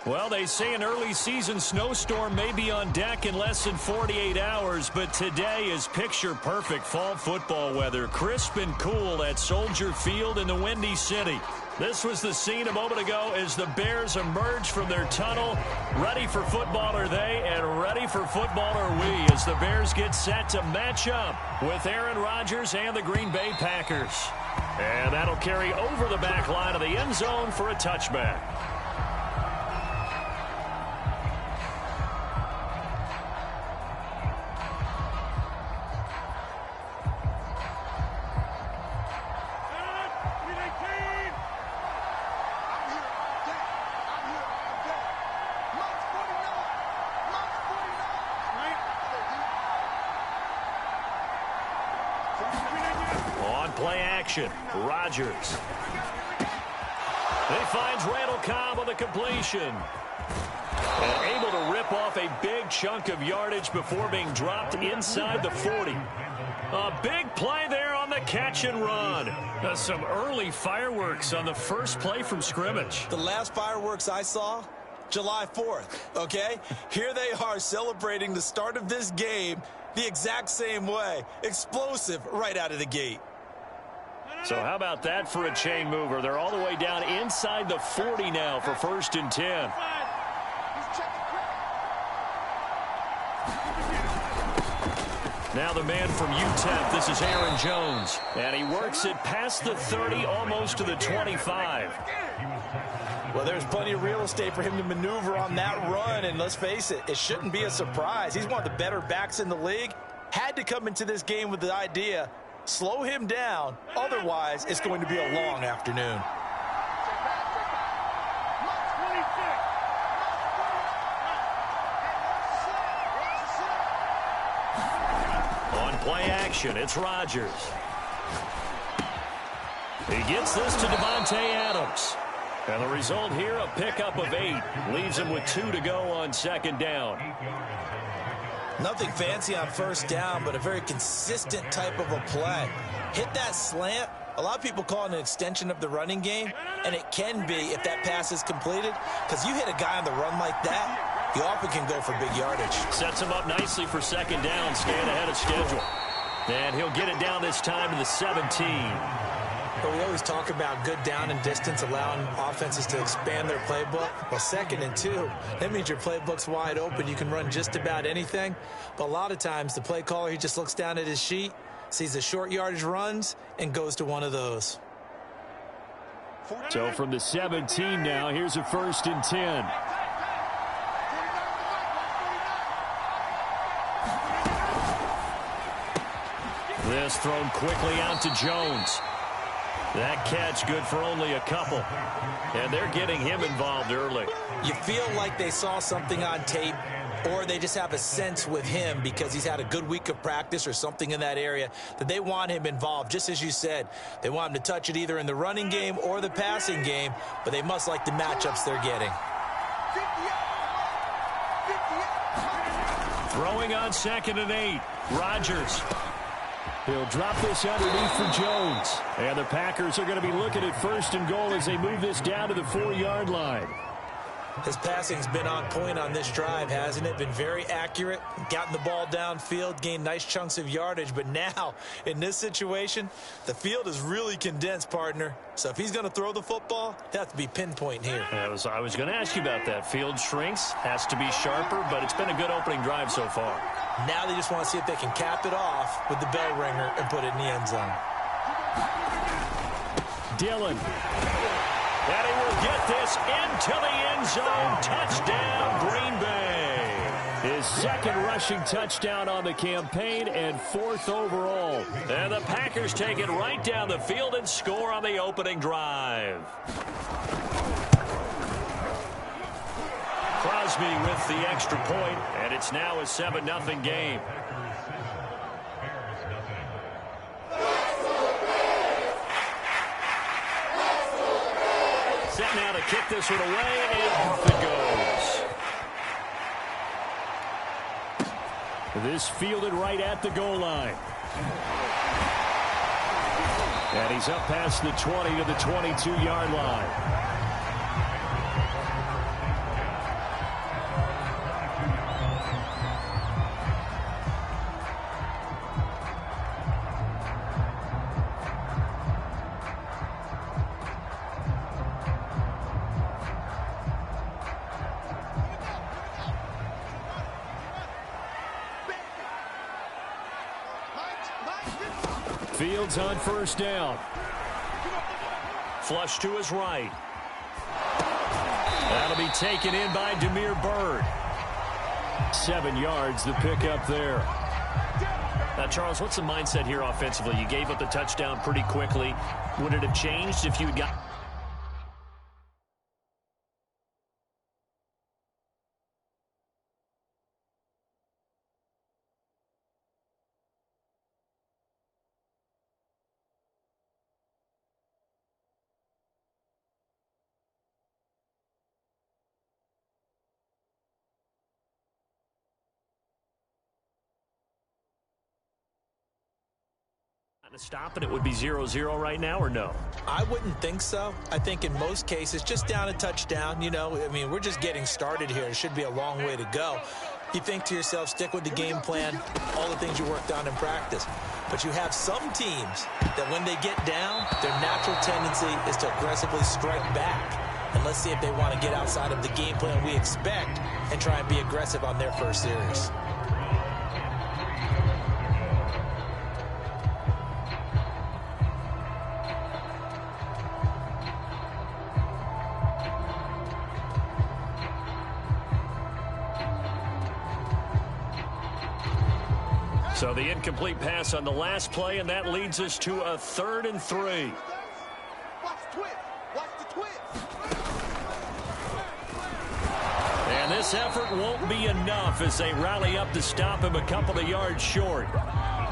Well, they say an early season snowstorm may be on deck in less than 48 hours, but today is picture-perfect fall football weather. Crisp and cool at Soldier Field in the Windy City. This was the scene a moment ago as the Bears emerge from their tunnel. Ready for football are they, and ready for football are we as the Bears get set to match up with Aaron Rodgers and the Green Bay Packers. And that'll carry over the back line of the end zone for a touchback. Play action. Rodgers. He finds Randall Cobb on the completion. And able to rip off a big chunk of yardage before being dropped inside the 40. A big play there on the catch and run. Some early fireworks on the first play from scrimmage. The last fireworks I saw, July 4th, okay? Here they are celebrating the start of this game the exact same way. Explosive right out of the gate. So how about that for a chain mover? They're all the way down inside the 40 now for 1st and 10. Now the man from UTEP, this is Aaron Jones. And he works it past the 30, almost to the 25. Well, there's plenty of real estate for him to maneuver on that run. And let's face it, it shouldn't be a surprise. He's one of the better backs in the league. Had to come into this game with the idea, slow him down, otherwise it's going to be a long afternoon. On play action, it's Rodgers. He gets this to Davante Adams. And the result here, a pickup of 8. Leaves him with 2 to go on 2nd down. Nothing fancy on 1st down, but a very consistent type of a play. Hit that slant. A lot of people call it an extension of the running game, and it can be if that pass is completed, because you hit a guy on the run like that, he often can go for big yardage. Sets him up nicely for 2nd down, staying ahead of schedule. And he'll get it down this time to the 17. But we always talk about good down and distance, allowing offenses to expand their playbook. Well, 2nd and 2, that means your playbook's wide open. You can run just about anything. But a lot of times, the play caller, he just looks down at his sheet, sees the short yardage runs, and goes to one of those. So from the 17 now, here's a 1st and 10. This thrown quickly out to Jones. That catch good for only a couple. And they're getting him involved early. You feel like they saw something on tape, or they just have a sense with him because he's had a good week of practice or something in that area that they want him involved. Just as you said, they want him to touch it either in the running game or the passing game, but they must like the matchups they're getting. Throwing on 2nd and 8. Rodgers. He'll drop this underneath for Jones. And the Packers are going to be looking at 1st and goal as they move this down to the 4-yard line. His passing's been on point on this drive, hasn't it? Been very accurate, gotten the ball downfield, gained nice chunks of yardage. But now, in this situation, the field is really condensed, partner. So if he's going to throw the football, it has to be pinpoint here. I was going to ask you about that. Field shrinks, has to be sharper, but it's been a good opening drive so far. Now they just want to see if they can cap it off with the bell ringer and put it in the end zone. Dillon. And he will get this into the end zone. Touchdown, Green Bay. His 2nd rushing touchdown on the campaign and 4th overall. And the Packers take it right down the field and score on the opening drive. Crosby with the extra point, and it's now a 7-0 game. Set now to kick this one away, and off it goes. This fielded right at the goal line. And he's up past the 20 to the 22-yard line. Fields on first down. Flush to his right. That'll be taken in by Damiere Byrd. 7 yards, the pickup there. Now, Charles, what's the mindset here offensively? You gave up the touchdown pretty quickly. Would it have changed if you had got... to stop, and it would be 0-0 right now, or no? I wouldn't think so. I think in most cases, just down a touchdown, you know, I mean, we're just getting started here. It should be a long way to go. You think to yourself, stick with the game plan, all the things you worked on in practice. But you have some teams that when they get down, their natural tendency is to aggressively strike back. And let's see if they want to get outside of the game plan we expect and try and be aggressive on their first series. So the incomplete pass on the last play, and that leads us to a 3rd and 3. Watch the twist. Watch the twist. And this effort won't be enough as they rally up to stop him a couple of yards short.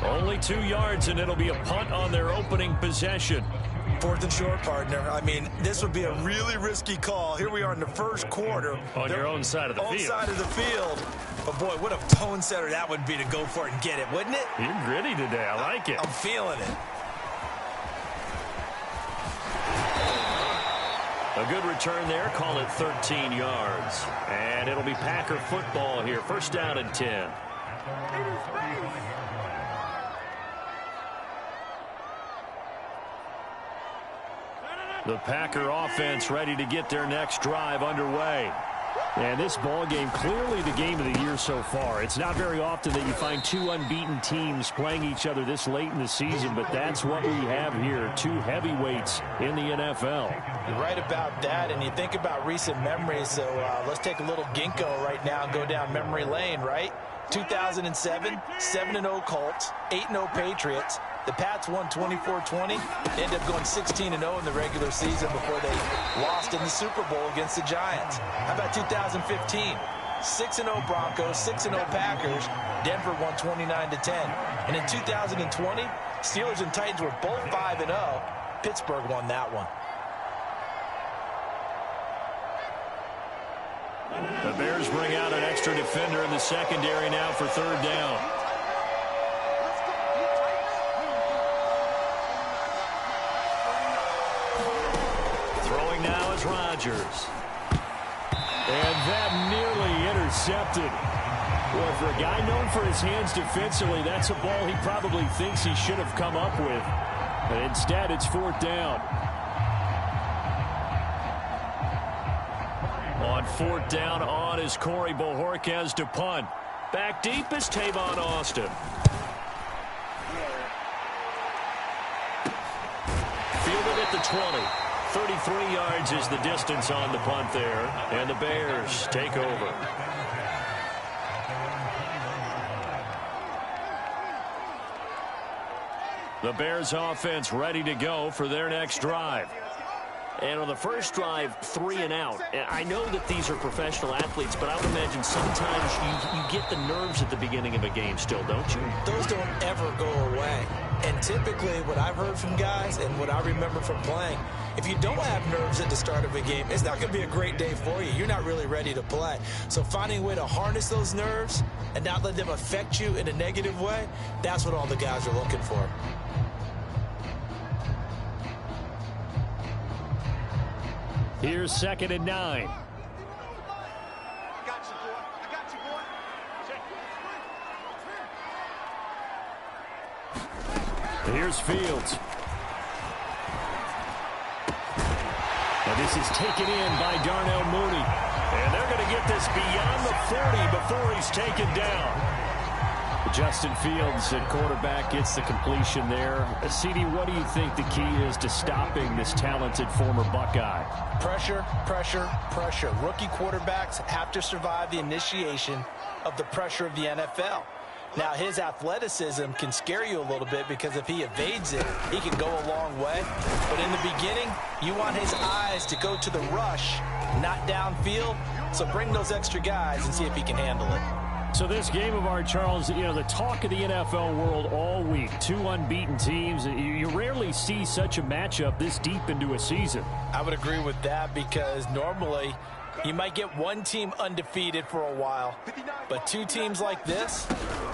Only 2 yards, and it'll be a punt on their opening possession. 4th and short, partner. I mean, this would be a really risky call. Here we are in the first quarter. On your own side of the field. Own side of the field. But, boy, what a tone setter that would be to go for it and get it, wouldn't it? You're gritty today. I like it. I'm feeling it. A good return there. Call it 13 yards. And it'll be Packer football here. First down and 10. The Packer offense ready to get their next drive underway. And this ball game, clearly the game of the year so far. It's not very often that you find 2 unbeaten teams playing each other this late in the season, but that's what we have here. 2 heavyweights in the NFL. You're right about that, and you think about recent memories, so let's take a little ginkgo right now and go down memory lane, right? 2007, 7-0 Colts, 8-0 Patriots. The Pats won 24-20. They ended up going 16-0 in the regular season before they lost in the Super Bowl against the Giants. How about 2015? 6-0 Broncos, 6-0 Packers. Denver won 29-10. And in 2020, Steelers and Titans were both 5-0. Pittsburgh won that one. The Bears bring out an extra defender in the secondary now for 3rd down. Throwing now is Rodgers. And that nearly intercepted. Well, for a guy known for his hands defensively, that's a ball he probably thinks he should have come up with. But instead, it's 4th down. On 4th down on is Corey Bojorquez to punt. Back deep is Tavon Austin. Fielded at the 20. 33 yards is the distance on the punt there. And the Bears take over. The Bears offense ready to go for their next drive. And on the first drive, 3 and out. I know that these are professional athletes, but I would imagine sometimes you get the nerves at the beginning of a game still, don't you? Those don't ever go away. And typically what I've heard from guys and what I remember from playing, if you don't have nerves at the start of a game, it's not going to be a great day for you. You're not really ready to play. So finding a way to harness those nerves and not let them affect you in a negative way, that's what all the guys are looking for. Here's 2nd and 9. I got you, boy. I got you, boy. Here's Fields. And this is taken in by Darnell Mooney. And they're going to get this beyond the 40 before he's taken down. Justin Fields at quarterback gets the completion there. CD, what do you think the key is to stopping this talented former Buckeye? Pressure, pressure, pressure. Rookie quarterbacks have to survive the initiation of the pressure of the NFL. Now, his athleticism can scare you a little bit because if he evades it, he can go a long way. But in the beginning, you want his eyes to go to the rush, not downfield. So bring those extra guys and see if he can handle it. So this game of ours, Charles, you know, the talk of the NFL world all week. Two unbeaten teams. You rarely see such a matchup this deep into a season. I would agree with that because normally you might get one team undefeated for a while, but two teams like this,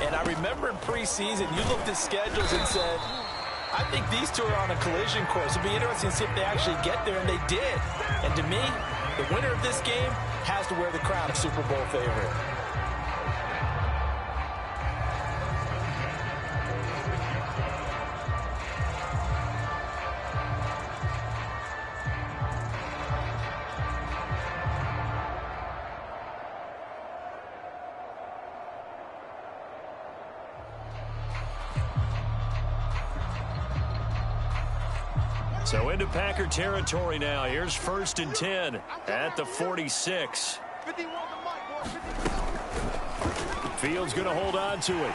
and I remember in preseason you looked at schedules and said, I think these two are on a collision course. It'll be interesting to see if they actually get there, and they did. And to me, the winner of this game has to wear the crown of Super Bowl favorite. So into Packer territory now. Here's 1st and 10 at the 46. Fields going to hold on to it.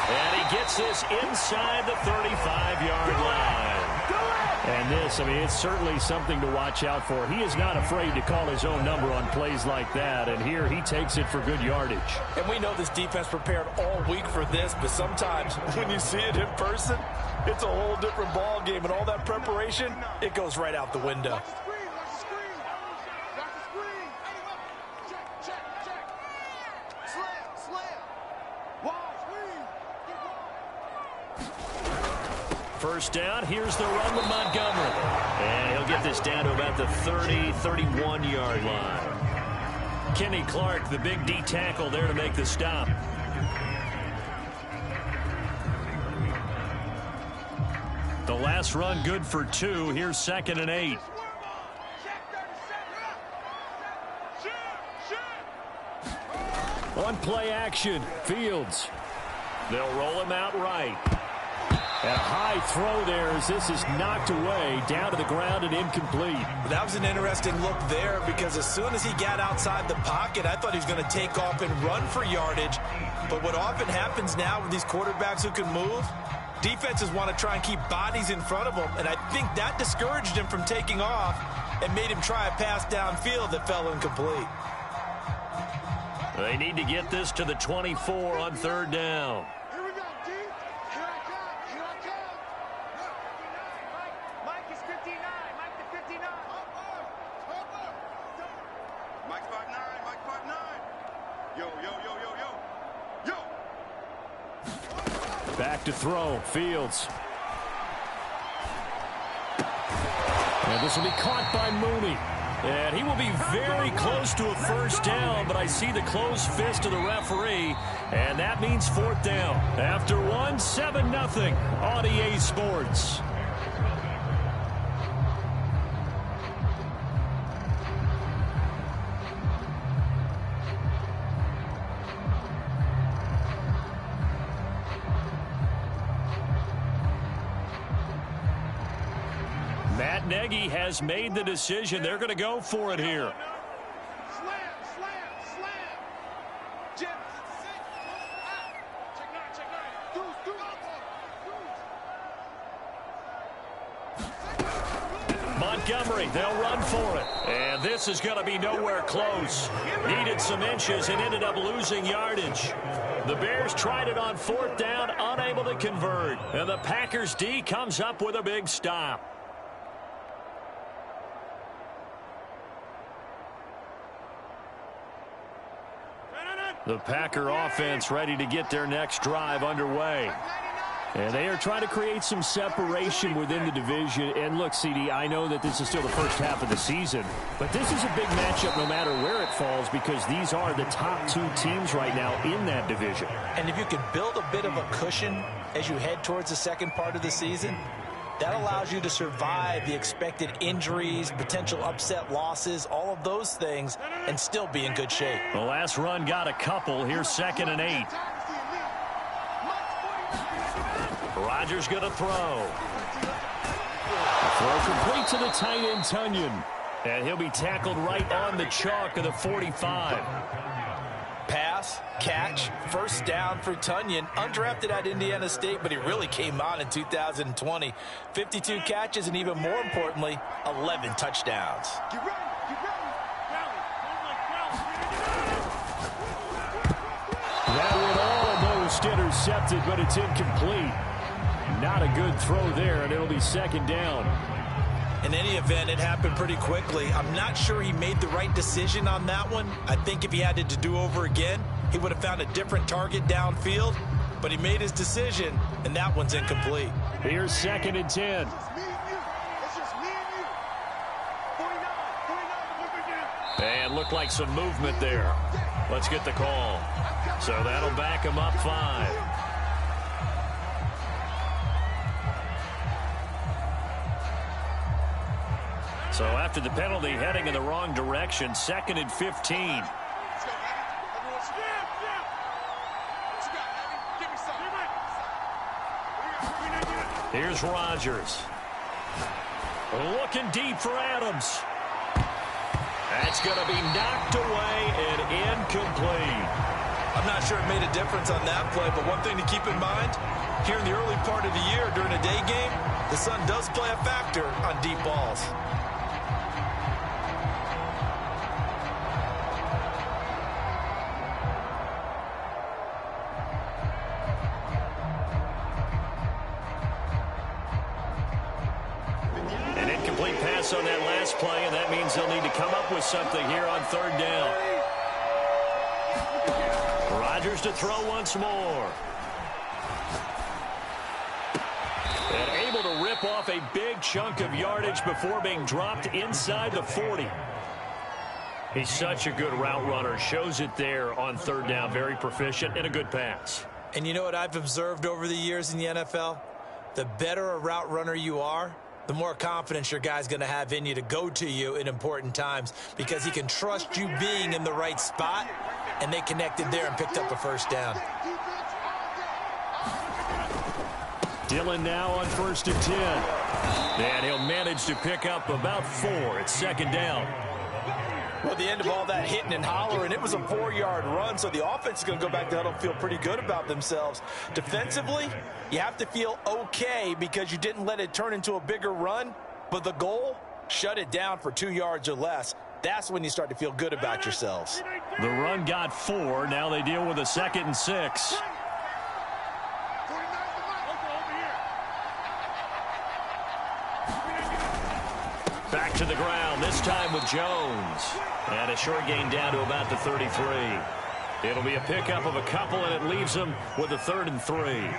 And he gets this inside the 35-yard line. And this, I mean, it's certainly something to watch out for. He is not afraid to call his own number on plays like that. And here he takes it for good yardage. And we know this defense prepared all week for this, but sometimes when you see it in person, it's a whole different ball game, and all that preparation, it goes right out the window. First down, here's the run with Montgomery. And he'll get this down to about the 30, 31-yard line. Kenny Clark, the big D tackle there to make the stop. The last run good for 2. Here's 2nd and 8. On play action, Fields. They'll roll him out right. And a high throw there as this is knocked away, down to the ground and incomplete. That was an interesting look there because as soon as he got outside the pocket, I thought he was going to take off and run for yardage. But what often happens now with these quarterbacks who can move, defenses want to try and keep bodies in front of them, and I think that discouraged him from taking off and made him try a pass downfield that fell incomplete. They need to get this to the 24 on 3rd down. Here we go, D. Here I come. Here I come. Mike is 59. Mike the 59. Mike's 5'9". Mike's 5'9". Yo, yo, yo, yo, yo. Yo. Back to throw. Fields. And this will be caught by Mooney. And he will be very close to a first down, but I see the closed fist of the referee, and that means 4th down. After 1, 7-0 on EA Sports. Matt Nagy has made the decision. They're going to go for it here. Slam, slam, slam. Jim. Check nine. Deuce. Montgomery, they'll run for it. And this is going to be nowhere close. Needed some inches and ended up losing yardage. The Bears tried it on 4th down, unable to convert. And the Packers D comes up with a big stop. The Packer offense ready to get their next drive underway. And they are trying to create some separation within the division. And look, CD, I know that this is still the first half of the season, but this is a big matchup no matter where it falls because these are the top 2 teams right now in that division. And if you can build a bit of a cushion as you head towards the second part of the season, That allows you to survive the expected injuries, potential upset losses, all of those things, and still be in good shape. The last run got a couple. Here's 2nd and 8. Rodgers going to throw. Throw complete to the tight end, Tonyan. And he'll be tackled right on the chalk of the 45. Pass, catch, first down for Tonyan. Undrafted at Indiana State, but he really came on in 2020. 52 catches, and even more importantly, 11 touchdowns. Get ready, That one almost intercepted, but it's incomplete. Not a good throw there, and it'll be 2nd down. In any event, it happened pretty quickly. I'm not sure he made the right decision on that one. I think if he had to do over again, he would have found a different target downfield. But he made his decision, and that one's incomplete. Here's 2nd and 10. It's just me and you. It's just me and you. 49, And looked like some movement there. Let's get the call. So that'll back him up 5. So after the penalty, heading in the wrong direction, 2nd and 15. Let's go, Eddie. Everyone snap. What you got, Eddie? Give me something. Here's Rodgers. Looking deep for Adams. That's going to be knocked away and incomplete. I'm not sure it made a difference on that play, but one thing to keep in mind, here in the early part of the year during a day game, the sun does play a factor on deep balls. An incomplete pass on that last play, and that means they'll need to come up with something here on 3rd down. Rodgers to throw once more. And able to rip off a big chunk of yardage before being dropped inside the 40. He's such a good route runner. Shows it there on 3rd down. Very proficient and a good pass. And you know what I've observed over the years in the NFL? The better a route runner you are, the more confidence your guy's going to have in you to go to you in important times because he can trust you being in the right spot, and they connected there and picked up a first down. Dillon now on 1st and 10. And he'll manage to pick up about 4. It's 2nd down. Well, at the end of all that hitting and hollering, it was a 4-yard run, so the offense is going to go back to huddle and feel pretty good about themselves. Defensively, you have to feel okay because you didn't let it turn into a bigger run, but the goal, shut it down for 2 yards or less. That's when you start to feel good about yourselves. The run got 4. Now they deal with a 2nd and 6. Back to the ground, this time with Jones. And a short gain down to about the 33. It'll be a pickup of a couple, and it leaves them with a 3rd and 3.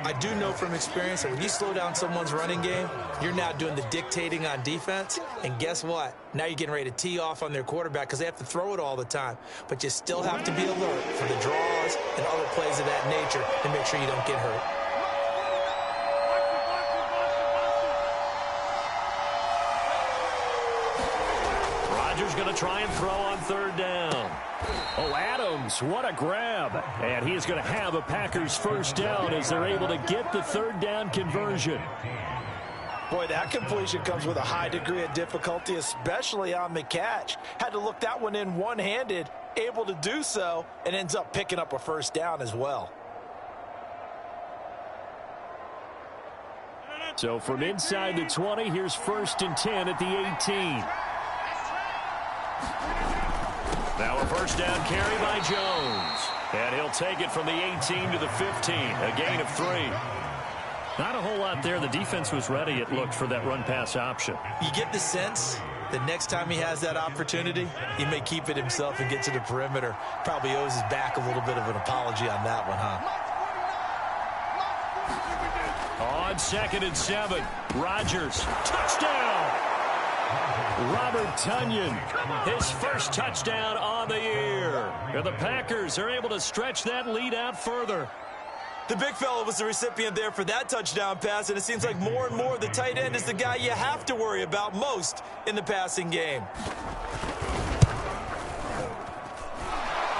I do know from experience that when you slow down someone's running game, you're now doing the dictating on defense. And guess what? Now you're getting ready to tee off on their quarterback because they have to throw it all the time. But you still have to be alert for the draws and other plays of that nature to make sure you don't get hurt. Rodgers going to try and throw on 3rd down. Oh, Adams, what a grab. And he is going to have a Packers first down as they're able to get the 3rd down conversion. Boy, that completion comes with a high degree of difficulty, especially on the catch. Had to look that one in one-handed, able to do so, and ends up picking up a first down as well. So from inside the 20, here's 1st and 10 at the 18. Now a first down carry by Jones. And he'll take it from the 18 to the 15, a gain of 3. Not a whole lot there. The defense was ready, it looked, for that run-pass option. You get the sense that next time he has that opportunity, he may keep it himself and get to the perimeter. Probably owes his back a little bit of an apology on that one, huh? On 2nd and 7, Rodgers, touchdown! Robert Tonyan, his first touchdown on the year. And the Packers are able to stretch that lead out further. The big fella was the recipient there for that touchdown pass, and it seems like more and more the tight end is the guy you have to worry about most in the passing game.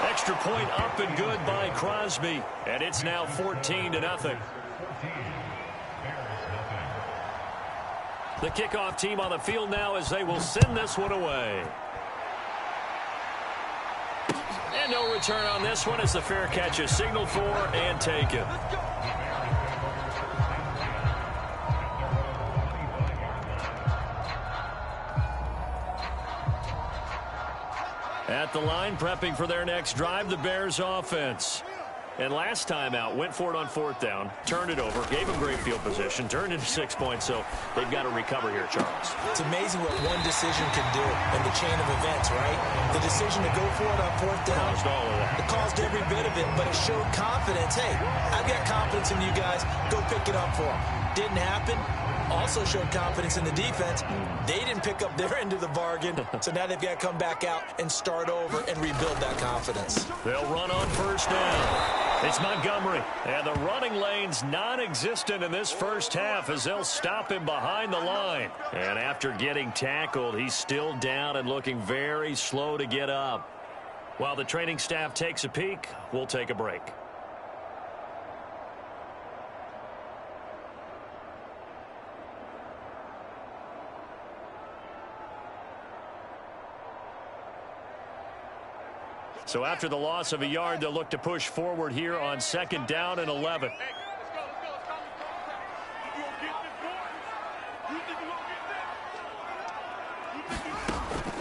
Extra point up and good by Crosby, and it's now 14-0. The kickoff team on the field now as they will send this one away. And no return on this one as the fair catch is signaled for and taken. At the line, prepping for their next drive, the Bears offense. And last time out, went for it on 4th down, turned it over, gave them great field position, turned into 6 points, so they've got to recover here, Charles. It's amazing what one decision can do in the chain of events, right? The decision to go for it on 4th down. Caused all of that. It caused every bit of it, but it showed confidence. Hey, I've got confidence in you guys. Go pick it up for them. Didn't happen. Also showed confidence in the defense. They didn't pick up their end of the bargain, so now they've got to come back out and start over and rebuild that confidence. They'll run on 1st down. It's Montgomery, and the running lane's non-existent in this first half as they'll stop him behind the line. And after getting tackled, he's still down and looking very slow to get up. While the training staff takes a peek, we'll take a break. So after the loss of a yard, they'll look to push forward here on 2nd down and 11.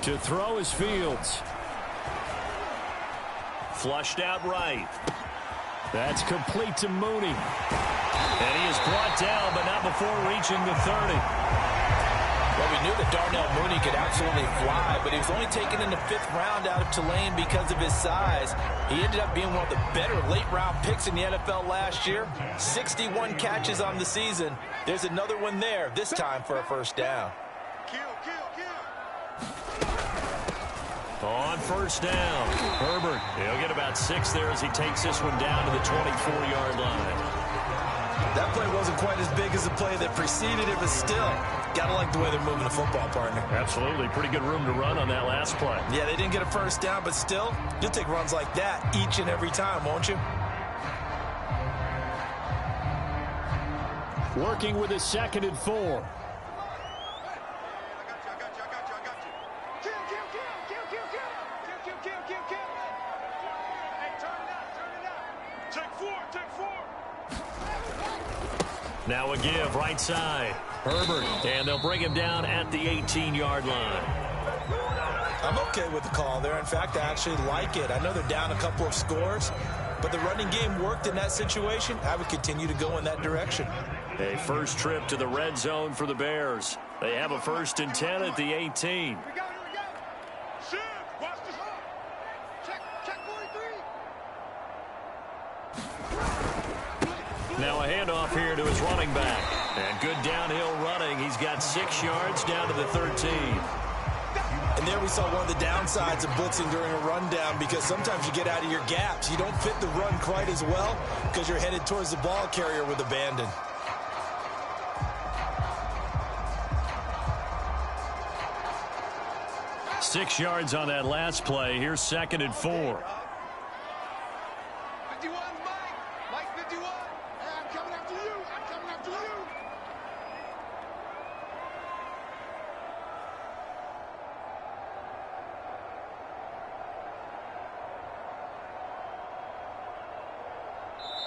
To throw is Fields. Flushed out right. That's complete to Mooney. And he is brought down, but not before reaching the 30. Well, we knew that Darnell Mooney could absolutely fly, but he was only taken in the 5th round out of Tulane because of his size. He ended up being one of the better late-round picks in the NFL last year. 61 catches on the season. There's another one there, this time for a 1st down. On 1st down, Herbert, he'll get about 6 there as he takes this one down to the 24-yard line. That play wasn't quite as big as the play that preceded it, but still, gotta like the way they're moving the football, partner. Absolutely. Pretty good room to run on that last play. Yeah, they didn't get a 1st down, but still, you'll take runs like that each and every time, won't you? Working with a 2nd and 4. Now a give, right side. Herbert, and they'll bring him down at the 18-yard line. I'm okay with the call there. In fact, I actually like it. I know they're down a couple of scores, but the running game worked in that situation. I would continue to go in that direction. A first trip to the red zone for the Bears. They have a 1st and 10 at the 18. Now a handoff here to his running back. And good downhill running. He's got 6 yards down to the 13. And there we saw one of the downsides of blitzing during a rundown, because sometimes you get out of your gaps. You don't fit the run quite as well because you're headed towards the ball carrier with abandon. Six yards on that last play. Here's 2nd and 4. 51, Mike 51. I'm coming after you. I'm coming after you.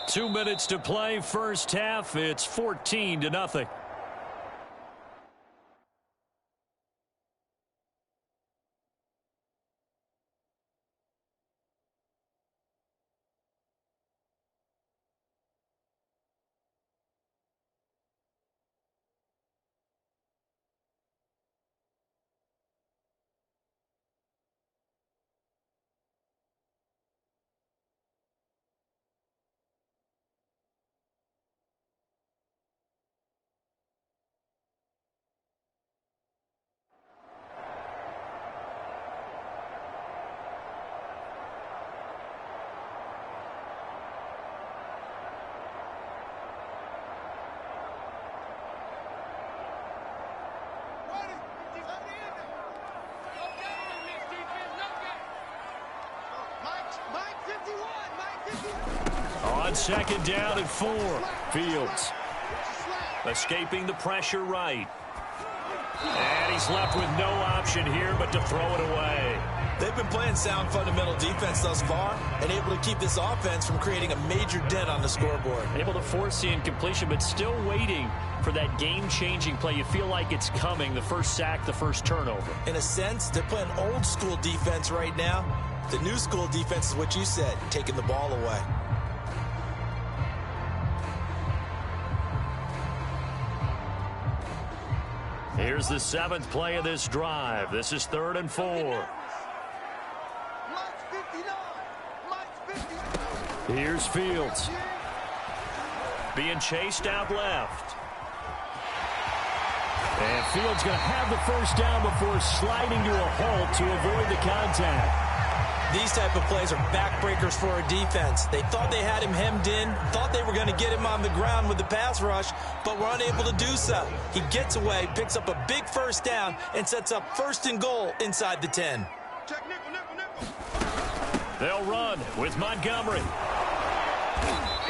Two minutes to play, first half. It's 14-0. On second down and 4. Fields escaping the pressure right. And he's left with no option here but to throw it away. They've been playing sound fundamental defense thus far and able to keep this offense from creating a major dent on the scoreboard. Able to force the incompletion, but still waiting for that game-changing play. You feel like it's coming, the first sack, the first turnover. In a sense, they're playing old school defense right now. The new school defense is what you said, taking the ball away. Here's the 7th play of this drive. This is 3rd and 4. Here's Fields. Being chased out left. And Fields going to have the first down before sliding to a halt to avoid the contact. These type of plays are backbreakers for a defense. They thought they had him hemmed in, thought they were going to get him on the ground with the pass rush, but were unable to do so. He gets away, picks up a big first down, and sets up 1st and goal inside the 10. Check nickel, nickel, nickel. They'll run with Montgomery.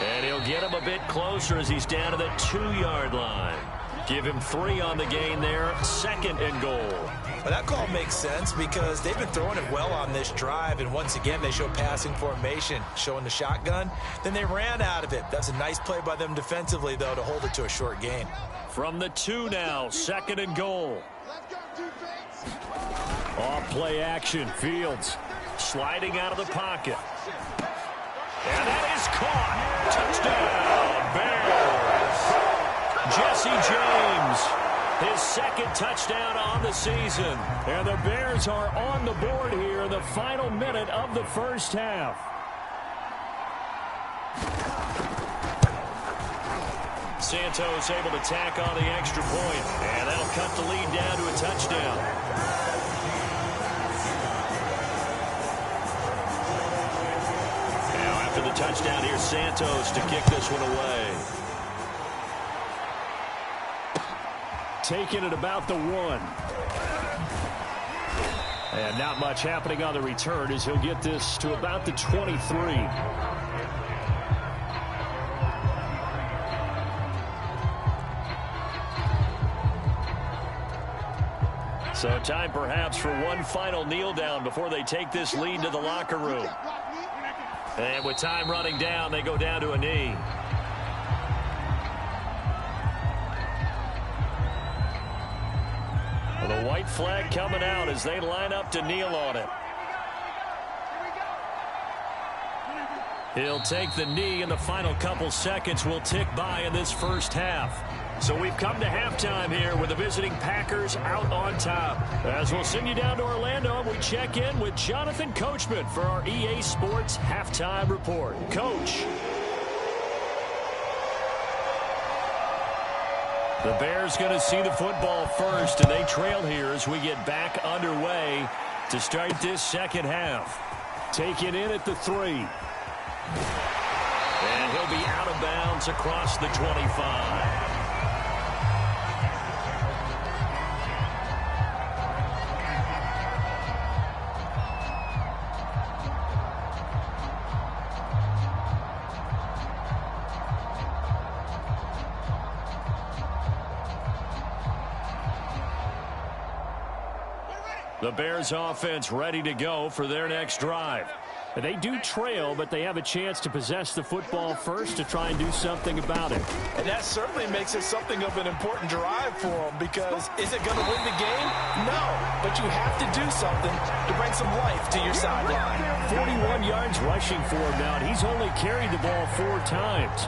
And he'll get him a bit closer as he's down to the 2-yard line. Give him 3 on the gain there, 2nd and goal. Well, that call makes sense because they've been throwing it well on this drive, and once again they show passing formation, showing the shotgun. Then they ran out of it. That's a nice play by them defensively, though, to hold it to a short gain. From the 2 now, 2nd and goal. Off play action, Fields sliding out of the pocket. And that is caught. Touchdown, Bears. Jesse James. His 2nd touchdown on the season. And the Bears are on the board here in the final minute of the first half. Santos able to tack on the extra point. And that'll cut the lead down to a touchdown. Now after the touchdown, here's Santos to kick this one away. Taking it about the 1. And not much happening on the return as he'll get this to about the 23. So time perhaps for one final kneel down before they take this lead to the locker room. And with time running down, they go down to a knee. The white flag coming out as they line up to kneel on it. He'll take the knee, and the final couple seconds will tick by in this first half. So we've come to halftime here with the visiting Packers out on top. As we'll send you down to Orlando, we check in with Jonathan Coachman for our EA Sports Halftime Report. Coach. The Bears going to see the football first, and they trail here as we get back underway to start this second half. Taken in at the 3. And he'll be out of bounds across the 25. The Bears offense ready to go for their next drive. They do trail, but they have a chance to possess the football first to try and do something about it. And that certainly makes it something of an important drive for them, because is it going to win the game? No, but you have to do something to bring some life to your sideline. 41 yards rushing for him now, and he's only carried the ball 4 times.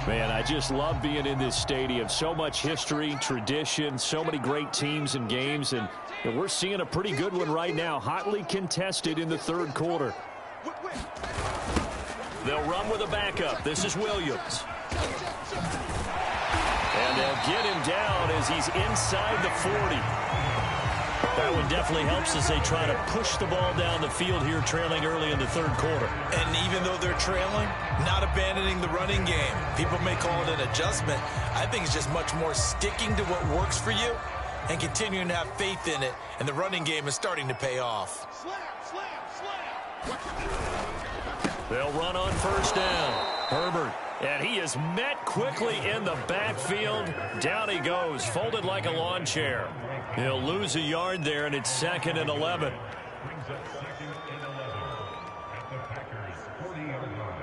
Man, I just love being in this stadium. So much history, tradition, so many great teams and games, and we're seeing a pretty good one right now, hotly contested in the 3rd quarter. They'll run with a backup. This is Williams. And they'll get him down as he's inside the 40. That one definitely helps as they try to push the ball down the field here, trailing early in the 3rd quarter. And even though they're trailing, not abandoning the running game. People may call it an adjustment. I think it's just much more sticking to what works for you and continuing to have faith in it, and the running game is starting to pay off. Slam, slam, slam. They'll run on first down. Herbert, and he is met quickly in the backfield. Down he goes, folded like a lawn chair. He'll lose a yard there, and it's 2nd and 11. Brings up 2nd and 11 at the Packers' 40-yard line.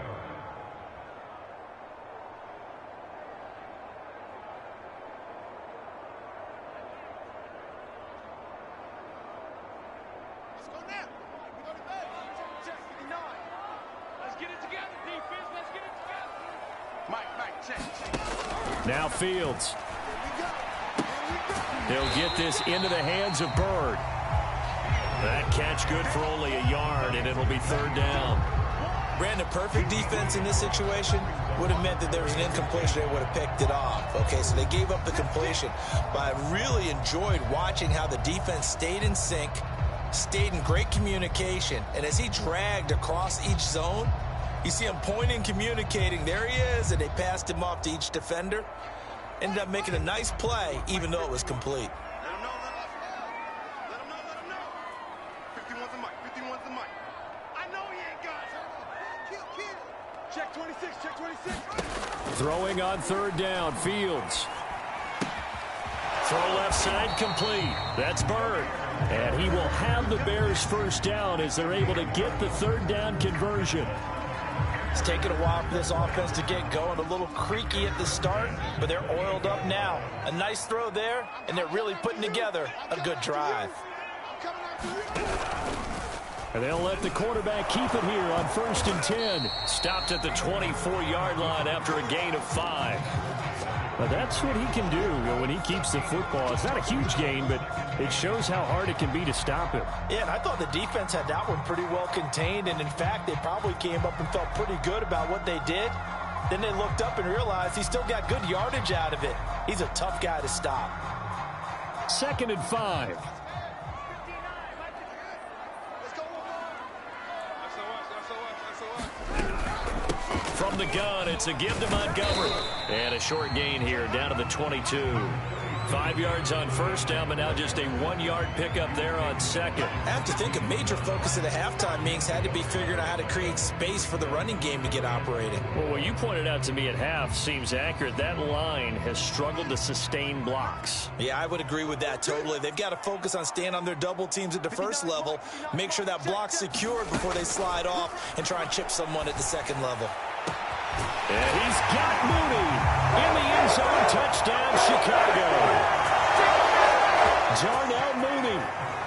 Let's go now. We go to bed. Check 59. Let's get it together, defense. Let's get it together. Mike, check. Now Fields. He'll get this into the hands of Byrd. That catch good for only a yard, and it'll be 3rd down. Brandon, perfect defense in this situation would have meant that there was an incompletion. They would have picked it off. Okay, so they gave up the completion. But I really enjoyed watching how the defense stayed in sync, stayed in great communication, and as he dragged across each zone, you see him pointing, communicating. There he is, and they passed him off to each defender. Ended up making a nice play, even though it was complete. Let him know, let him know. Let him know. 51's the mic, 51's the mic. I know he ain't got it. Kill. Check 26, check 26. Throwing on 3rd down, Fields. Throw left side complete. That's Byrd. And he will have the Bears' first down as they're able to get the 3rd down conversion. It's taken a while for this offense to get going. A little creaky at the start, but they're oiled up now. A nice throw there, and they're really putting together a good drive. And they'll let the quarterback keep it here on 1st and 10. Stopped at the 24-yard line after a gain of 5. But that's what he can do when he keeps the football. It's not a huge gain, but it shows how hard it can be to stop him. Yeah, and I thought the defense had that one pretty well contained, and in fact, they probably came up and felt pretty good about what they did. Then they looked up and realized he still got good yardage out of it. He's a tough guy to stop. 2nd and 5. Let's go. From the gun, it's a give to Montgomery. And a short gain here down to the 22. 5 yards on first down, but now just a 1-yard pickup there on 2nd. I have to think a major focus of the halftime meetings had to be figuring out how to create space for the running game to get operating. Well, what you pointed out to me at half seems accurate. That line has struggled to sustain blocks. Yeah, I would agree with that totally. They've got to focus on staying on their double teams at the first level, make sure that block's secured before they slide off and try and chip someone at the second level. And he's got Mooney in the end zone. Touchdown, Chicago. Darnell Mooney,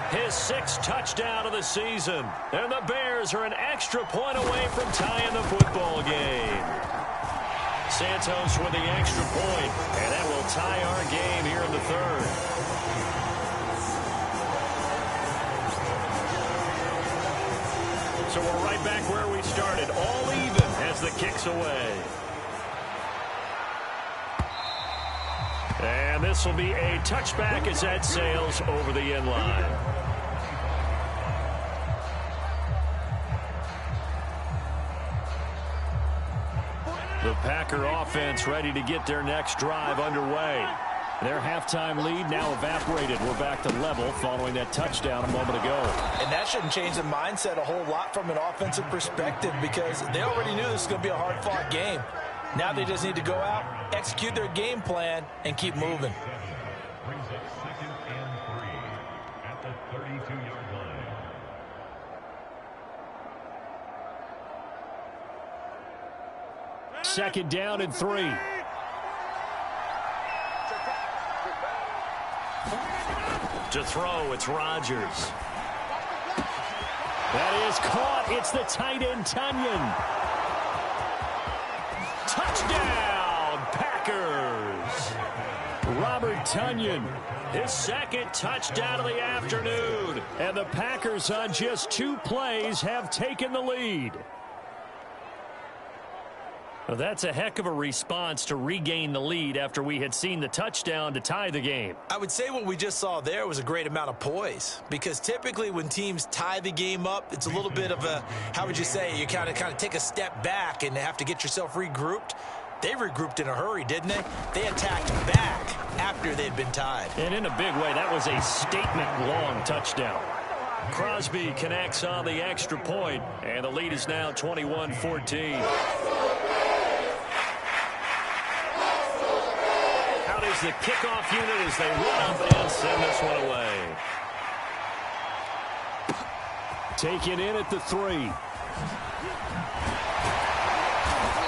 his 6th touchdown of the season. And the Bears are an extra point away from tying the football game. Santos with the extra point, and that will tie our game here in the 3rd. So we're right back where we started, all even as the kick's away. And this will be a touchback as that sails over the end line. The Packer offense ready to get their next drive underway. Their halftime lead now evaporated. We're back to level following that touchdown a moment ago. And that shouldn't change the mindset a whole lot from an offensive perspective because they already knew this was going to be a hard-fought game. Now they just need to go out, execute their game plan, and keep moving. Brings up 2nd and 3 at the 32-yard line. Second down and 3. To throw, it's Rodgers. That is caught. It's the tight end, Tonyan. Touchdown, Packers. Robert Tonyan, his 2nd touchdown of the afternoon. And the Packers on just 2 plays have taken the lead. Well, that's a heck of a response to regain the lead after we had seen the touchdown to tie the game. I would say what we just saw there was a great amount of poise because typically when teams tie the game up, it's a little bit of a, how would you say, you kind of take a step back and have to get yourself regrouped. They regrouped in a hurry, didn't they? They attacked back. after they'd been tied. And in a big way, that was a statement-long touchdown. Crosby connects on the extra point, and the lead is now 21-14. Out is the kickoff unit as they run up and send this one away. Taken in at the 3.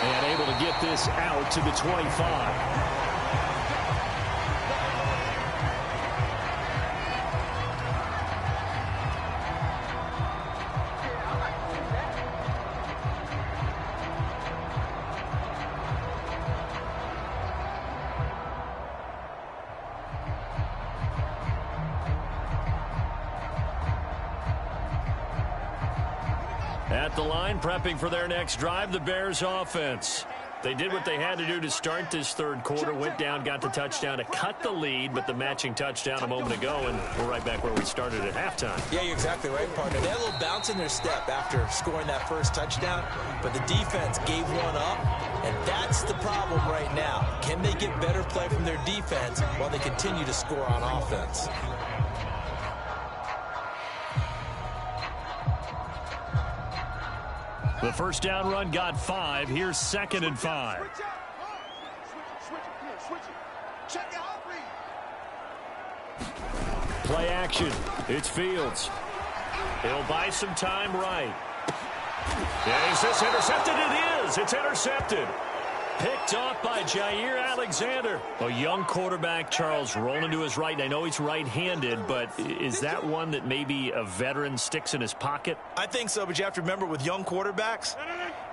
And able to get this out to the 25. At the line, prepping for their next drive, the Bears offense. They did what they had to do to start this third quarter, went down, got the touchdown to cut the lead, but the matching touchdown a moment ago, and we're right back where we started at halftime. Yeah, you're exactly right, partner. They had a little bounce in their step after scoring that first touchdown, but the defense gave one up, and that's the problem right now. Can they get better play from their defense while they continue to score on offense? The first down run got 5. Here's 2nd and 5. Play action. It's Fields. He'll buy some time right. Is this intercepted? It is. It's intercepted. Picked off by Jair Alexander. A young quarterback, Charles, rolling to his right. And I know he's right-handed, but is that one that maybe a veteran sticks in his pocket? I think so, but you have to remember with young quarterbacks,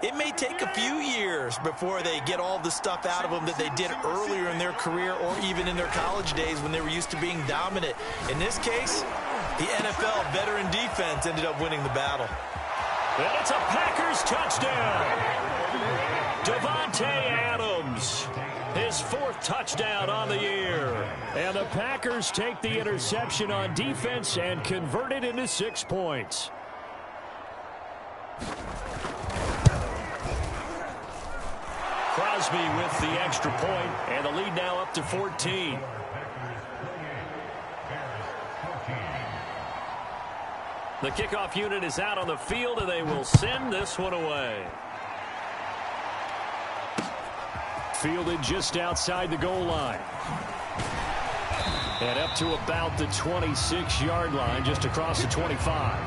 it may take a few years before they get all the stuff out of them that they did earlier in their career or even in their college days when they were used to being dominant. In this case, the NFL veteran defense ended up winning the battle. And it's a Packers touchdown. Davante Adams, his 4th touchdown on the year. And the Packers take the interception on defense and convert it into 6 points. Crosby with the extra point, and the lead now up to 14. The kickoff unit is out on the field, and they will send this one away. Fielded just outside the goal line. And up to about the 26-yard line, just across the 25.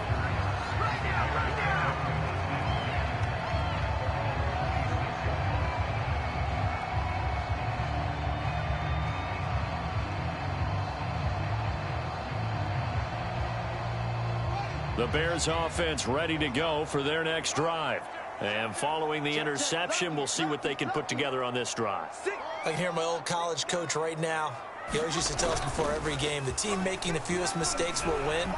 The Bears offense ready to go for their next drive. And following the interception, we'll see what they can put together on this drive. I can hear my old college coach right now. He always used to tell us before every game, the team making the fewest mistakes will win.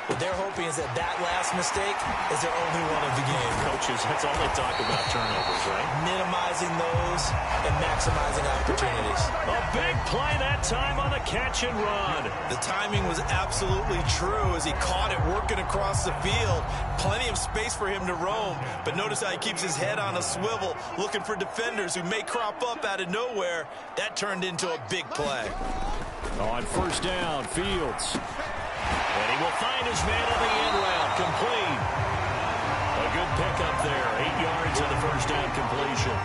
What they're hoping is that that last mistake is their only one of the game. Coaches, that's all they talk about, turnovers, right? Minimizing those and maximizing opportunities. A big play that time on the catch and run. The timing was absolutely true as he caught it working across the field. Plenty of space for him to roam, but notice how he keeps his head on a swivel, looking for defenders who may crop up out of nowhere. That turned into a big play. On first down, Fields. And he will find his man on the end route, complete. A good pickup there, 8 yards on the first down completion.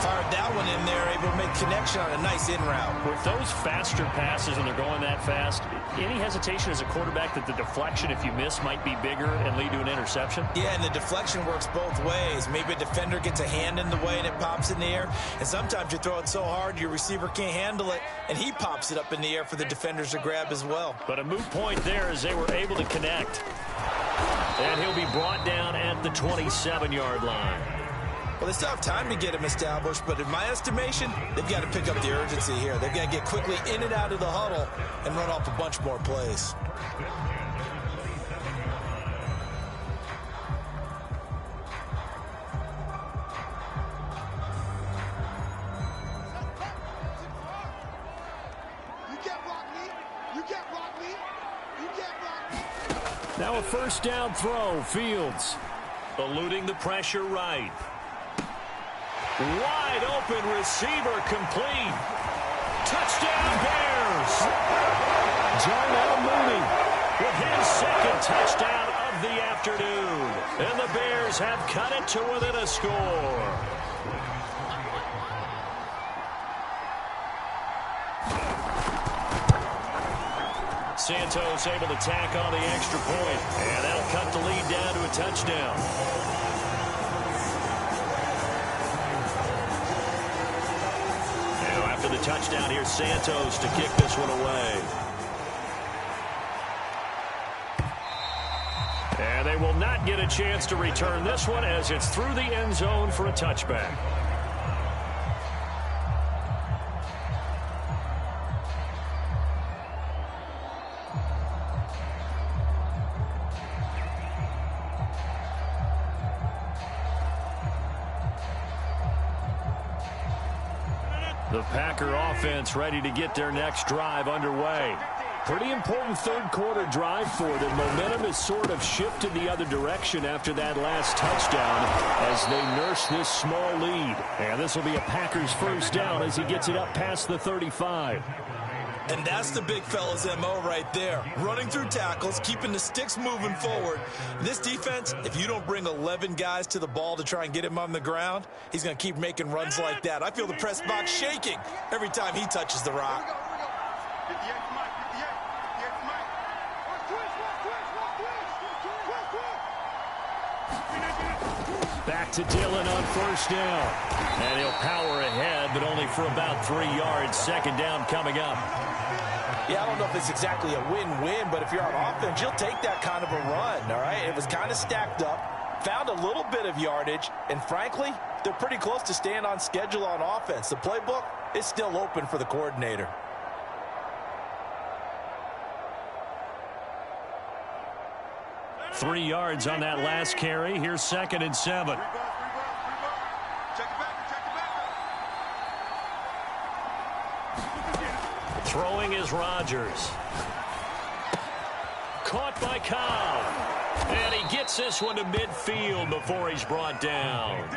Fired that one in there, able to make connection on a nice in route. With those faster passes and they're going that fast, any hesitation as a quarterback that the deflection, if you miss, might be bigger and lead to an interception? Yeah, and the deflection works both ways. Maybe a defender gets a hand in the way and it pops in the air. And sometimes you throw it so hard your receiver can't handle it, and he pops it up in the air for the defenders to grab as well. But a moot point there as they were able to connect. And he'll be brought down at the 27-yard line. Well, they still have time to get him established, but in my estimation, they've got to pick up the urgency here. They've got to get quickly in and out of the huddle and run off a bunch more plays. Now a first down throw, Fields. Eluding the pressure right. Wide open receiver complete. Touchdown afternoon. And the Bears have cut it to within a score. Santos able to tack on the extra point, and that'll cut the lead down to a touchdown. Now after the touchdown, here's Santos to kick this one away. And they will not get a chance to return this one as it's through the end zone for a touchback. The Packer offense ready to get their next drive underway. Pretty important third quarter drive for them. Momentum has sort of shifted the other direction after that last touchdown as they nurse this small lead. And this will be a Packers first down as he gets it up past the 35. And that's the big fella's MO right there. Running through tackles, keeping the sticks moving forward. This defense, if you don't bring 11 guys to the ball to try and get him on the ground, he's going to keep making runs like that. I feel the press box shaking every time he touches the rock. 58 Mike, 58 Mike. Back to Dillon on first down. And he'll power ahead, but only for about 3 yards. Second down coming up. Yeah, I don't know if it's exactly a win-win, but if you're on offense, you'll take that kind of a run, all right? It was kind of stacked up, found a little bit of yardage, and frankly, they're pretty close to staying on schedule on offense. The playbook is still open for the coordinator. Three yards on that last carry. Here's 2nd and 7. Check it back. Throwing is Rodgers. Caught by Cobb. And he gets this one to midfield before he's brought down.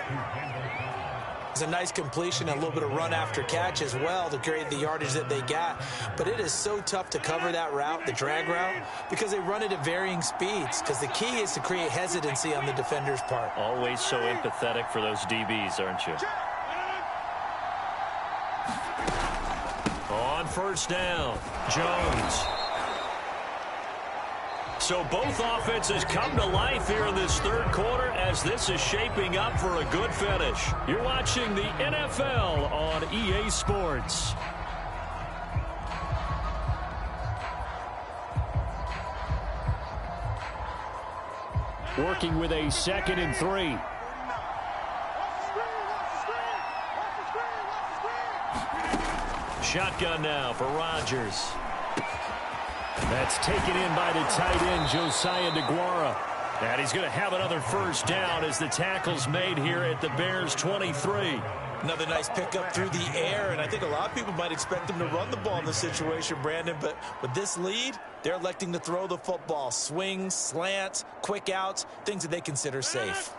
It's a nice completion and a little bit of run after catch as well to create the yardage that they got. But it is so tough to cover that route, the drag route, because they run it at varying speeds. Because the key is to create hesitancy on the defender's part. Always so empathetic for those DBs, aren't you? On first down, Jones. So both offenses come to life here in this third quarter as this is shaping up for a good finish. You're watching the NFL on EA Sports. Working with a 2nd and 3. Shotgun now for Rodgers. That's taken in by the tight end, Josiah DeGuara. And he's going to have another first down as the tackle's made here at the Bears 23. Another nice pickup through the air, and I think a lot of people might expect them to run the ball in this situation, Brandon, but with this lead, they're electing to throw the football. Swings, slants, quick outs, things that they consider safe.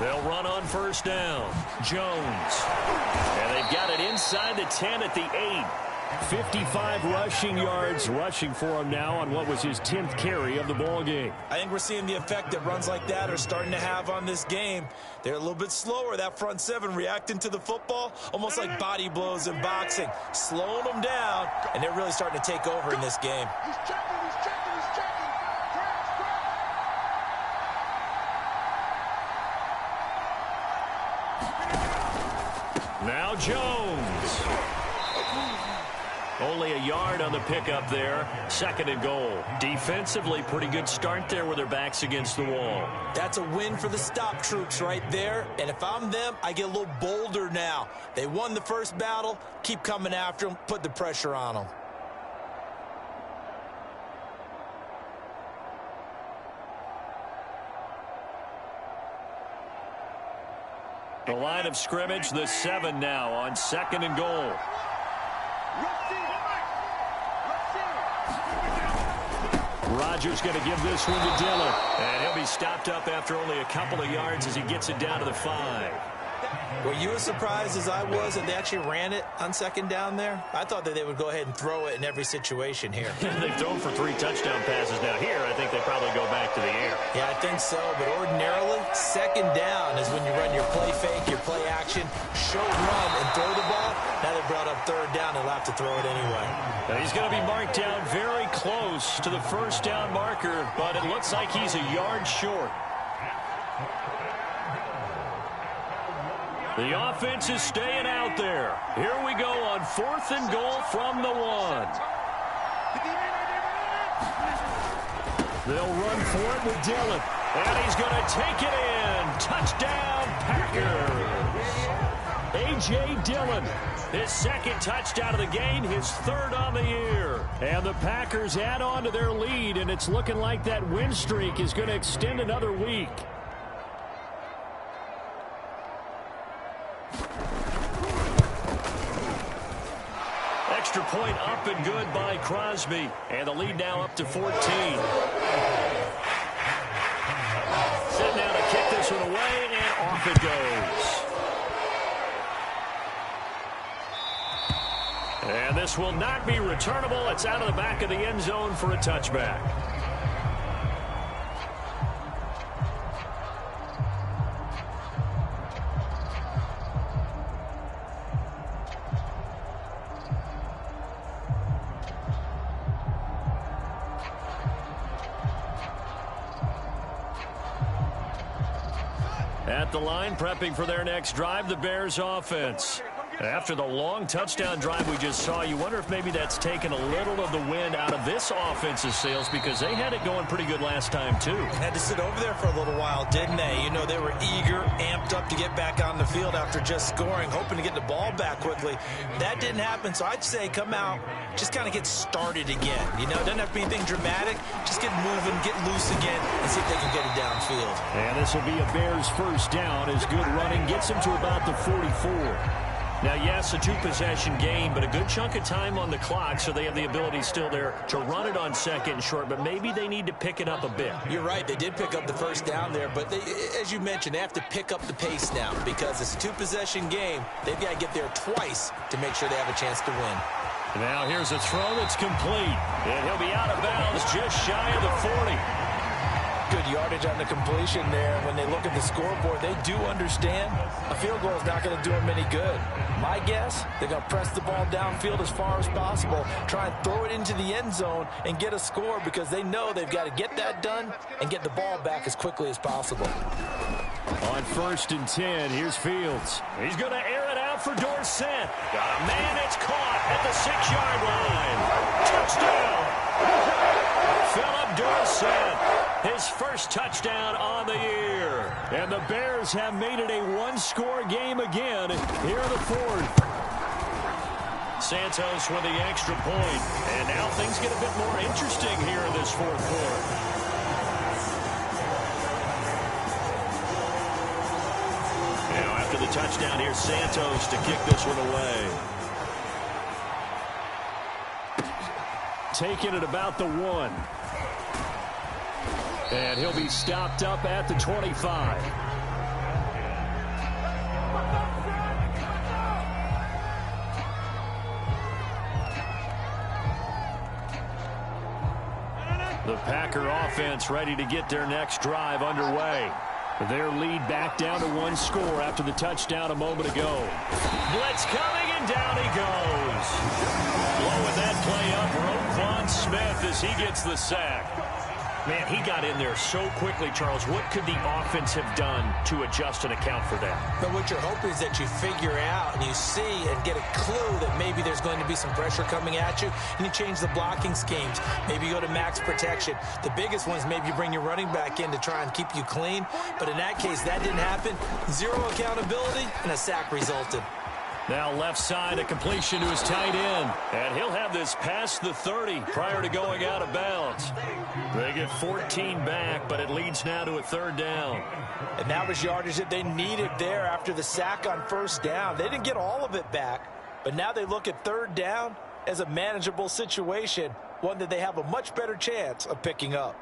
They'll run on first down. Jones. And they've got it inside the 10 at the 8. 55 rushing yards rushing for him now on what was his 10th carry of the ball game. I think we're seeing the effect that runs like that are starting to have on this game. They're a little bit slower, that front seven, reacting to the football, almost like body blows in boxing, slowing them down, and they're really starting to take over in this game. He's checking, he's checking, he's checking. Press. Now Jones. Only a yard on the pickup there. 2nd and goal. Defensively, pretty good start there with their backs against the wall. That's a win for the stop troops right there. And if I'm them, I get a little bolder now. They won the first battle. Keep coming after them. Put the pressure on them. The line of scrimmage, the 7 now on 2nd and goal. Rodgers going to give this one to Dillon. And he'll be stopped up after only a couple of yards as he gets it down to the 5. Were you as surprised as I was that they actually ran it on second down there? I thought that they would go ahead and throw it in every situation here. They've thrown for 3 touchdown passes now. Here, I think they probably go back to the air. Yeah, I think so, but ordinarily, second down is when you run your play fake, your play action, show run, and throw the ball. Now they brought up third down, they'll have to throw it anyway. Now he's going to be marked down very close to the first down marker, but it looks like he's a yard short. The offense is staying out there. Here we go on 4th and goal from the 1. They'll run for it with Dillon. And he's going to take it in. Touchdown, Packers. A.J. Dillon, his 2nd touchdown of the game, his 3rd on the year. And the Packers add on to their lead, and it's looking like that win streak is going to extend another week. Extra point up and good by Crosby. And the lead now up to 14. Sitting down to kick this one away, and off it goes. And this will not be returnable. It's out of the back of the end zone for a touchback. At the line, prepping for their next drive, the Bears offense. After the long touchdown drive we just saw, you wonder if maybe that's taken a little of the wind out of this offense's sails, because they had it going pretty good last time, too. Had to sit over there for a little while, didn't they? You know, they were eager, amped up to get back on the field after just scoring, hoping to get the ball back quickly. That didn't happen, so I'd say come out, just kind of get started again. You know, it doesn't have to be anything dramatic. Just get moving, get loose again, and see if they can get it downfield. And this will be a Bears first down as good running gets them to about the 44. Now, yes, a 2-possession game, but a good chunk of time on the clock, so they have the ability still there to run it on 2nd and short, but maybe they need to pick it up a bit. You're right. They did pick up the first down there, but they, as you mentioned, they have to pick up the pace now because it's a 2-possession game. They've got to get there twice to make sure they have a chance to win. Now here's a throw that's complete, and he'll be out of bounds just shy of the 40. Good yardage on the completion there. When they look at the scoreboard, they do understand a field goal is not going to do them any good. My guess, they're going to press the ball downfield as far as possible, try and throw it into the end zone and get a score, because they know they've got to get that done and get the ball back as quickly as possible. On 1st and 10, here's Fields. He's going to air it out for Dorsett. Got a man, it's caught at the 6-yard line. Touchdown! Philip Dorsett, his first touchdown on the year. And the Bears have made it a 1-score game again here in the 4th. Santos with the extra point. And now things get a bit more interesting here in this 4th quarter. Now after the touchdown, here's Santos to kick this one away. Taking it about the 1. And he'll be stopped up at the 25. The Packer offense ready to get their next drive underway. Their lead back down to 1 score after the touchdown a moment ago. Blitz coming, and down he goes. Blowing that play up, Roquan Smith, as he gets the sack. Man, he got in there so quickly, Charles. What could the offense have done to adjust and account for that? But what you're hoping is that you figure out and you see and get a clue that maybe there's going to be some pressure coming at you, and you change the blocking schemes. Maybe you go to max protection. The biggest one is maybe you bring your running back in to try and keep you clean. But in that case, that didn't happen. 0 accountability, and a sack resulted. Now left side, a completion to his tight end. And he'll have this past the 30 prior to going out of bounds. They get 14 back, but it leads now to a 3rd down. And that was yardage that they needed there after the sack on 1st down. They didn't get all of it back, but now they look at 3rd down as a manageable situation, one that they have a much better chance of picking up.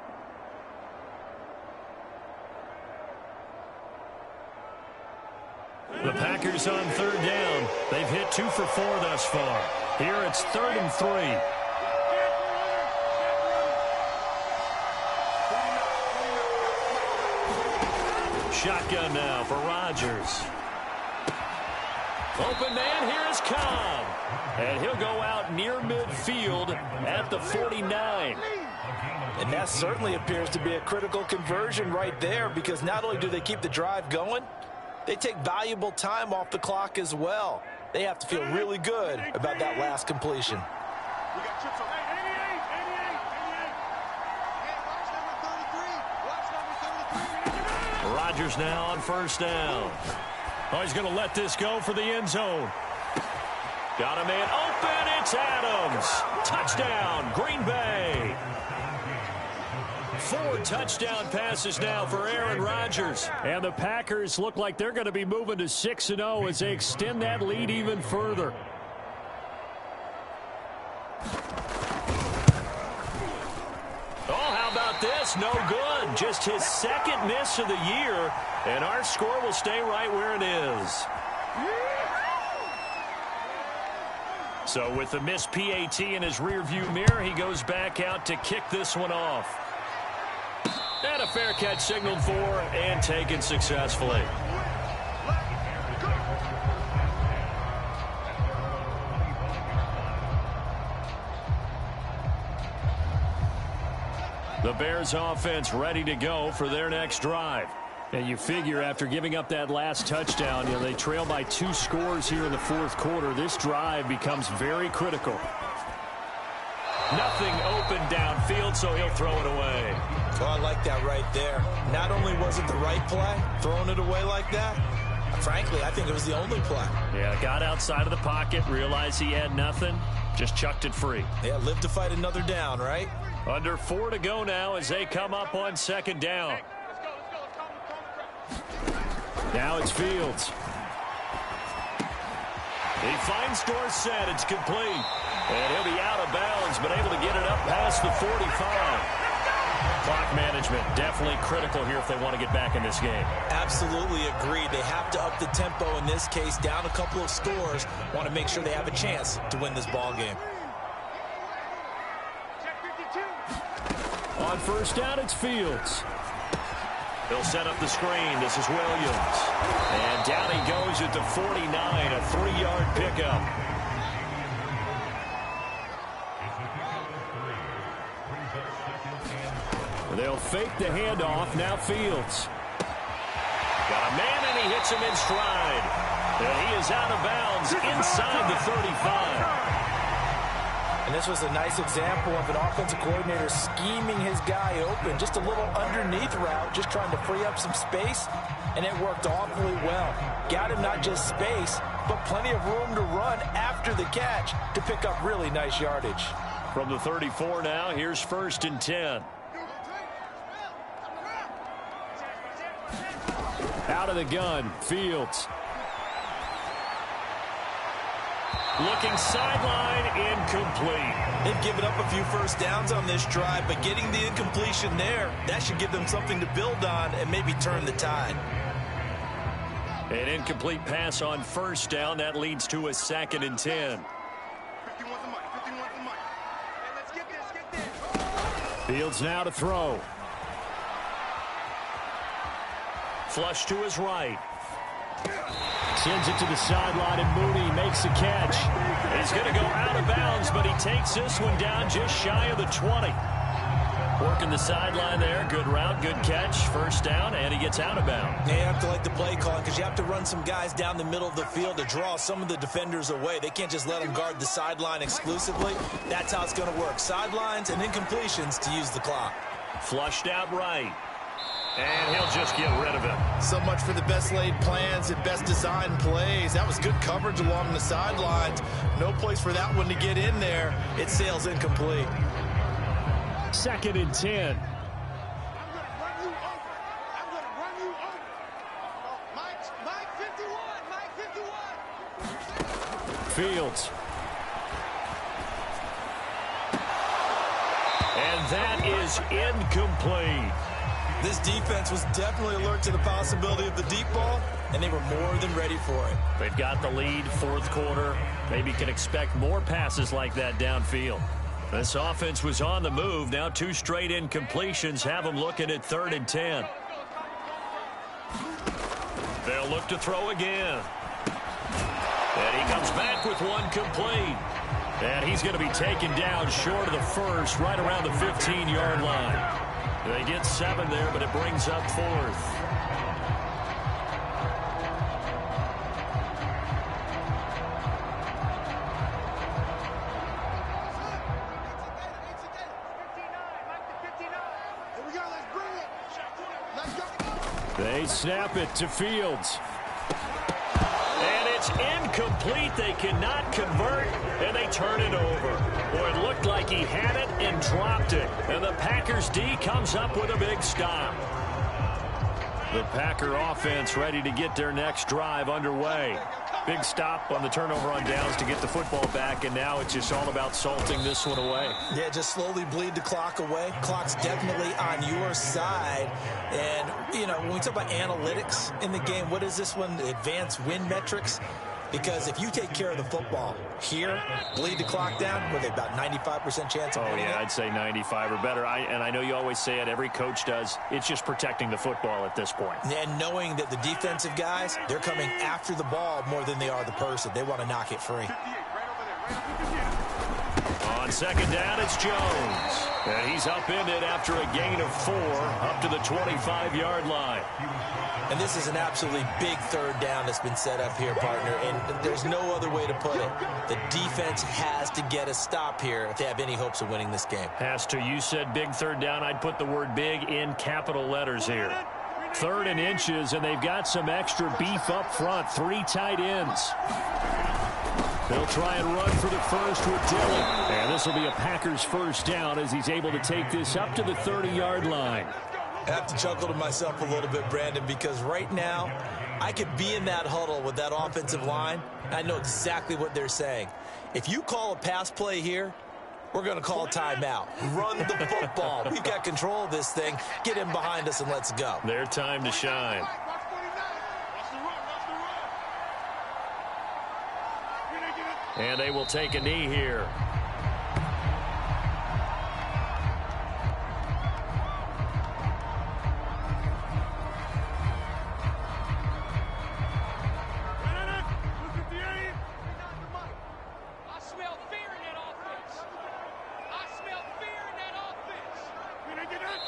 The Packers on third down. They've hit 2 for 4 thus far. Here it's 3rd and 3. Shotgun now for Rodgers. Open man, here is Cobb. And he'll go out near midfield at the 49. And that certainly appears to be a critical conversion right there, because not only do they keep the drive going, they take valuable time off the clock as well. They have to feel really good about that last completion. We got chips on 88, 88, 88. Watch number 33. Watch number 33. Rodgers now on first down. Oh, he's going to let this go for the end zone. Got a man open. It's Adams. Touchdown, Green Bay. 4 touchdown passes now for Aaron Rodgers. And the Packers look like they're going to be moving to 6-0 as they extend that lead even further. Oh, how about this? No good. Just his 2nd miss of the year. And our score will stay right where it is. So with the missed PAT in his rearview mirror, he goes back out to kick this one off. And a fair catch signaled for and taken successfully. The Bears offense ready to go for their next drive. And you figure after giving up that last touchdown, they trail by 2 scores here in the 4th quarter. This drive becomes very critical. Nothing open downfield, so he'll throw it away. Oh, I like that right there. Not only was it the right play, throwing it away like that, frankly, I think it was the only play. Yeah, got outside of the pocket, realized he had nothing, just chucked it free. Yeah, live to fight another down, right? Under 4 to go now as they come up on 2nd down. Now it's Fields. He finds Dorsett. It's complete. And he'll be out of bounds, but able to get it up past the 45. Clock management definitely critical here if they want to get back in this game. Absolutely agreed. They have to up the tempo in this case, down a couple of scores. Want to make sure they have a chance to win this ball game. On first down, it's Fields. He'll set up the screen. This is Williams. And down he goes at the 49, a 3-yard pickup. They'll fake the handoff. Now Fields. Got a man, and he hits him in stride. And he is out of bounds inside the 35. And this was a nice example of an offensive coordinator scheming his guy open. Just a little underneath route, just trying to free up some space, and it worked awfully well. Got him not just space, but plenty of room to run after the catch to pick up really nice yardage. From the 34 now, here's 1st and 10. Out of the gun, Fields. Looking sideline, incomplete. They've given up a few first downs on this drive, but getting the incompletion there, that should give them something to build on and maybe turn the tide. An incomplete pass on 1st down. That leads to a 2nd and 10. 51's the mic. 51's the mic. Hey, let's get this. Fields now to throw. Flush to his right. Sends it to the sideline, and Mooney makes the catch. He's going to go out of bounds, but he takes this one down just shy of the 20. Working the sideline there. Good route, good catch. 1st down, and he gets out of bounds. Yeah, you have to like the play calling because you have to run some guys down the middle of the field to draw some of the defenders away. They can't just let them guard the sideline exclusively. That's how it's going to work. Sidelines and incompletions to use the clock. Flushed out right. And he'll just get rid of it. So much for the best laid plans and best designed plays. That was good coverage along the sidelines. No place for that one to get in there. It sails incomplete. 2nd and 10. Mike 51, Mike 51. Fields. And that is incomplete. This defense was definitely alert to the possibility of the deep ball, and they were more than ready for it. They've got the lead, fourth quarter. Maybe can expect more passes like that downfield. This offense was on the move. Now 2 straight incompletions have them looking at 3rd and 10. They'll look to throw again. And he comes back with one complete. And he's going to be taken down short of the first, right around the 15-yard line. They get 7 there, but it brings up 4th. They snap it to Fields. And it's incomplete. They cannot convert, and they turn it over. Boy, it looked like he had it and dropped it. And the Packers D comes up with a big stop. The Packer offense ready to get their next drive underway. Big stop on the turnover on downs to get the football back, and now it's just all about salting this one away. Yeah, just slowly bleed the clock away. Clock's definitely on your side. And, you know, when we talk about analytics in the game, what is this one? Advanced win metrics? Because if you take care of the football here, bleed the clock down, with about 95% chance of winning it. I'd say 95 or better. And I know you always say it, every coach does. It's just protecting the football at this point. And knowing that the defensive guys, they're coming after the ball more than they are the person. They want to knock it free. On second down, it's Jones. And he's upended after a gain of 4 up to the 25-yard line. And this is an absolutely big 3rd down that's been set up here, partner. And there's no other way to put it. The defense has to get a stop here if they have any hopes of winning this game. Has to. You said big 3rd down. I'd put the word big in capital letters here. 3rd and inches, and they've got some extra beef up front. 3 tight ends. They'll try and run for the first with Dillon. And this will be a Packers first down as he's able to take this up to the 30-yard line. I have to chuckle to myself a little bit, Brandon, because right now I could be in that huddle with that offensive line. I know exactly what they're saying. If you call a pass play here, we're going to call a timeout. Run the football. We've got control of this thing. Get in behind us and let's go. Their time to shine. And they will take a knee here.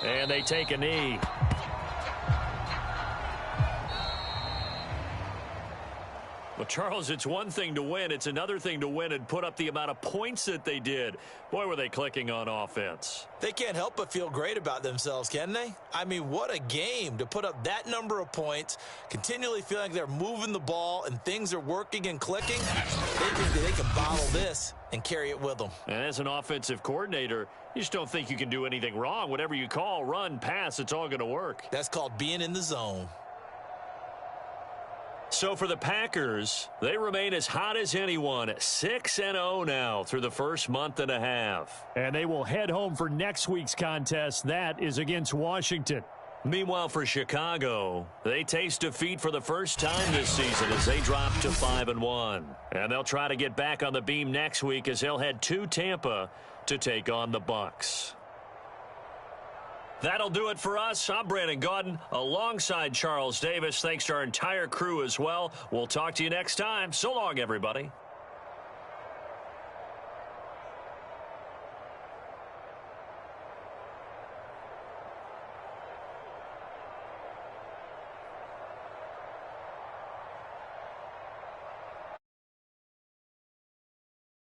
And they take a knee. Well, Charles, it's one thing to win. It's another thing to win and put up the amount of points that they did. Boy, were they clicking on offense. They can't help but feel great about themselves, can they? I mean, what a game to put up that number of points, continually feeling like they're moving the ball and things are working and clicking. They think that they can bottle this and carry it with them. And as an offensive coordinator, you just don't think you can do anything wrong. Whatever you call, run, pass, it's all going to work. That's called being in the zone. So for the Packers, they remain as hot as anyone, 6-0 now through the first month and a half. And they will head home for next week's contest. That is against Washington. Meanwhile, for Chicago, they taste defeat for the first time this season as they drop to 5-1. And they'll try to get back on the beam next week as they'll head to Tampa to take on the Bucs. That'll do it for us. I'm Brandon Gaudin alongside Charles Davis. Thanks to our entire crew as well. We'll talk to you next time. So long, everybody.